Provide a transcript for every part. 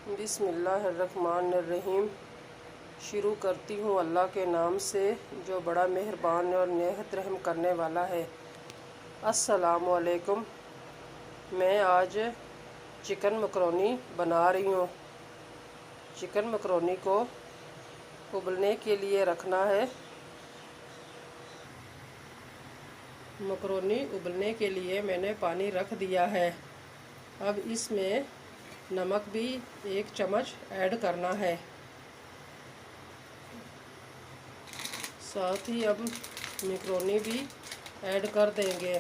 बिस्मिल्लाहिर्रहमानिर्रहीम। शुरू करती हूँ अल्लाह के नाम से जो बड़ा मेहरबान और निहायत रहम करने वाला है। अस्सलामु अलैकुम। मैं आज चिकन मकरोनी बना रही हूँ। चिकन मकरोनी को उबलने के लिए रखना है। मकरोनी उबलने के लिए मैंने पानी रख दिया है। अब इसमें नमक भी 1 चम्मच ऐड करना है। साथ ही अब मकरोनी भी ऐड कर देंगे।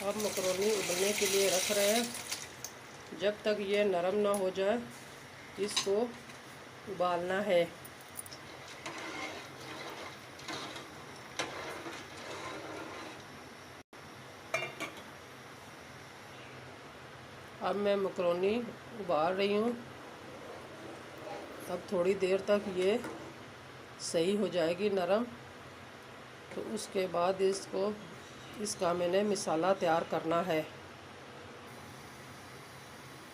अब मकरोनी उबलने के लिए रख रहे हैं। जब तक ये नरम ना हो जाए इसको उबालना है। अब मैं मकरोनी उबाल रही हूँ। अब थोड़ी देर तक ये सही हो जाएगी नरम, तो उसके बाद इसका मैंने मसाला तैयार करना है।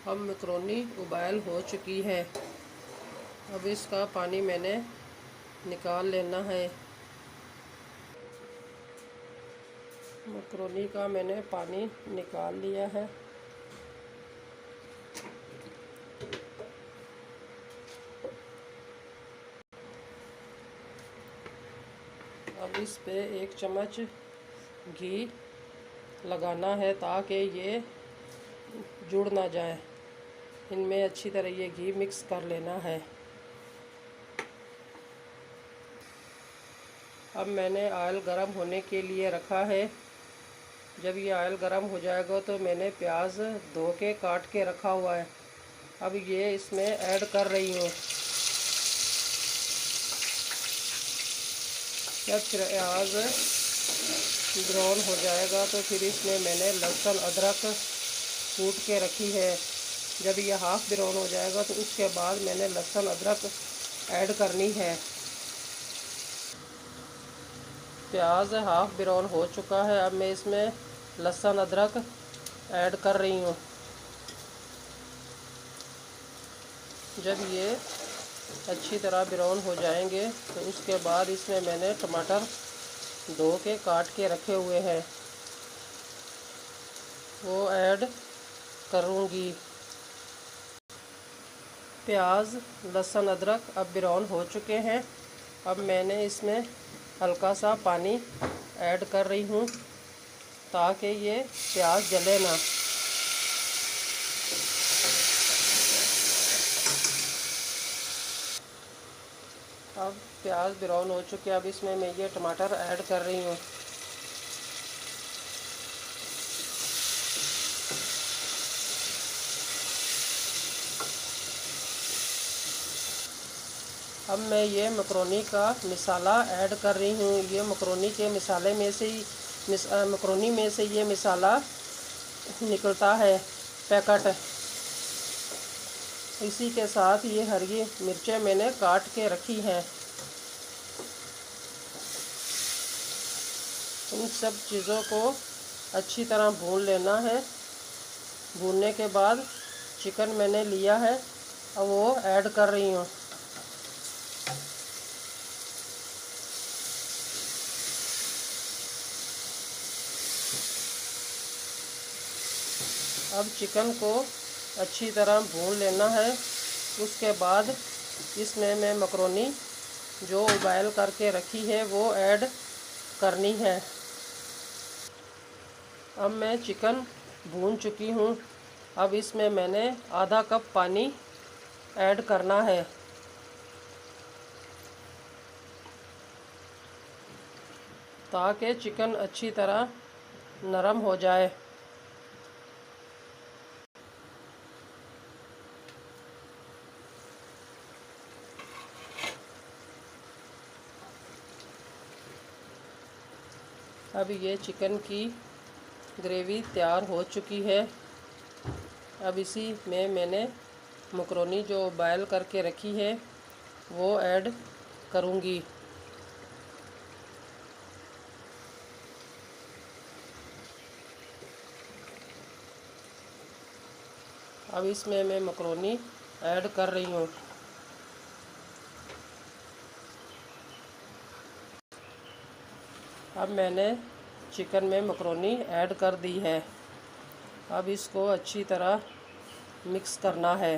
अब मकरोनी उबाल हो चुकी है। अब इसका पानी मैंने निकाल लेना है। मकरोनी का मैंने पानी निकाल लिया है। अब इस पे 1 चम्मच घी लगाना है ताकि ये जुड़ ना जाए। इनमें अच्छी तरह ये घी मिक्स कर लेना है। अब मैंने ऑयल गरम होने के लिए रखा है। जब ये ऑयल गरम हो जाएगा तो मैंने प्याज धो के काट के रखा हुआ है। अब ये इसमें ऐड कर रही हूँ। जब प्याज ब्राउन हो जाएगा तो फिर इसमें मैंने लहसुन अदरक कूट के रखी है। जब ये हाफ ब्राउन हो जाएगा तो उसके बाद मैंने लहसुन अदरक ऐड करनी है। प्याज हाफ ब्राउन हो चुका है। अब मैं इसमें लहसुन अदरक ऐड कर रही हूँ। जब ये अच्छी तरह ब्राउन हो जाएंगे तो उसके बाद इसमें मैंने टमाटर धो के काट के रखे हुए हैं वो ऐड करूँगी। प्याज लहसुन अदरक अब ब्राउन हो चुके हैं। अब मैंने इसमें हल्का सा पानी ऐड कर रही हूँ ताकि ये प्याज जले ना। अब प्याज ब्राउन हो चुके हैं। अब इसमें मैं ये टमाटर ऐड कर रही हूँ। अब मैं ये मकरोनी का मसाला ऐड कर रही हूँ। ये मकरोनी के मसाले में से ही मकरोनी में से ये मसाला निकलता है पैकेट। इसी के साथ ये हरी मिर्चें मैंने काट के रखी हैं। इन सब चीज़ों को अच्छी तरह भून लेना है। भूनने के बाद चिकन मैंने लिया है अब वो ऐड कर रही हूँ। अब चिकन को अच्छी तरह भून लेना है। उसके बाद इसमें मैं मकरोनी जो उबाल करके रखी है वो ऐड करनी है। अब मैं चिकन भून चुकी हूँ। अब इसमें मैंने आधा कप पानी ऐड करना है। ताकि चिकन अच्छी तरह नरम हो जाए। अब ये चिकन की ग्रेवी तैयार हो चुकी है। अब इसी में मैंने मकरोनी जो बॉयल करके रखी है वो ऐड करूँगी। अब इसमें मैं मकरोनी ऐड कर रही हूँ। अब मैंने चिकन में मकरोनी ऐड कर दी है। अब इसको अच्छी तरह मिक्स करना है।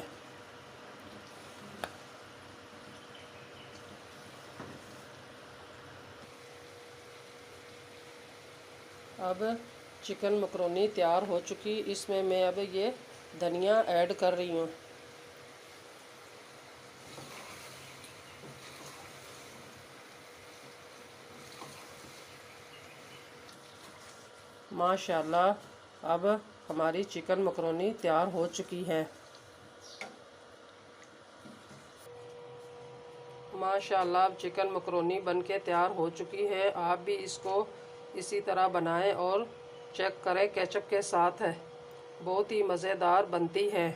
अब चिकन मकरोनी तैयार हो चुकी। इसमें मैं अब ये धनिया ऐड कर रही हूँ। माशाल्लाह अब हमारी चिकन मकरोनी तैयार हो चुकी है। माशाल्लाह अब चिकन मकरोनी बनके तैयार हो चुकी है। आप भी इसको इसी तरह बनाएं और चेक करें केचप के साथ है, बहुत ही मज़ेदार बनती है।